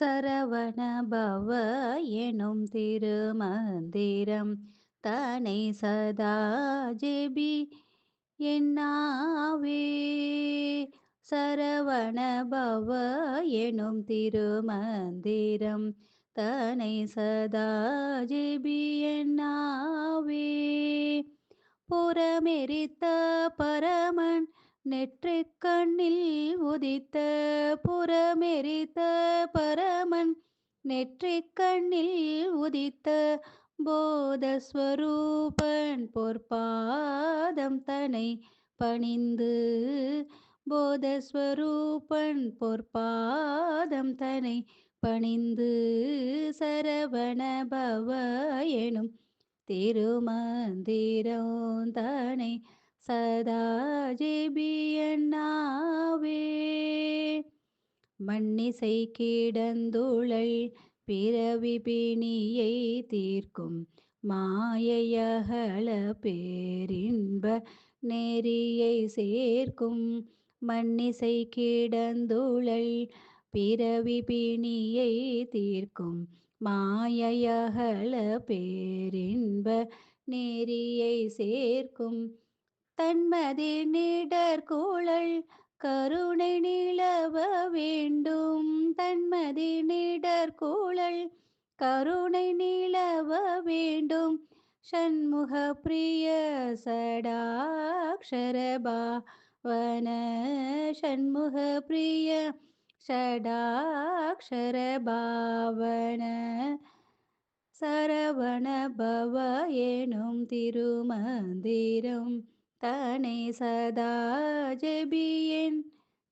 சரவண பவ எனும் திருமந்திரம் தனை சதா ஜெபி என்னாவே. சரவண பவ எனும் திருமந்திரம் தனை சதா ஜெபி என்னாவே. புறமெரித்த பரமன் நெற்றிக் கண்ணில் உதித்த புறமெரித்த பரமன் நெற்றிக் கண்ணில் உதித்த போதஸ்வரூபன் பொற்பாதம் தனை பணிந்து போதஸ்வரூபன் பொற்பாதம் தனை பணிந்து சரவண பவ எனும் திருமந்திரம் தனை சதா ஜெபியன்னாவே. மண்ணிசை கிடந்துழல் பிறவி பிணியை தீர்க்கும் மாயையகல பேரின்ப நெறியை சேர்க்கும். மண்ணிசை கிடந்துழல் பிறவி பிணியை தீர்க்கும் மாயையகல பேரின்ப நெறியை சேர்க்கும். தன்மதி நிடர்குழல் கருணை நிலவ வேண்டும். தன்மதி நிடர்குழல் கருணை நிலவ வேண்டும். ஷண்முக பிரிய சடாக்ஷர பாவன ஷண்முக பிரிய ஷடாக்ஷர பாவன சரவண பவ எனும் திருமந்திரம் தனை சதா ஜெபியேன்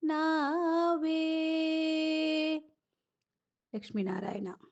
நாவே. லக்ஷ்மி நாராயணா.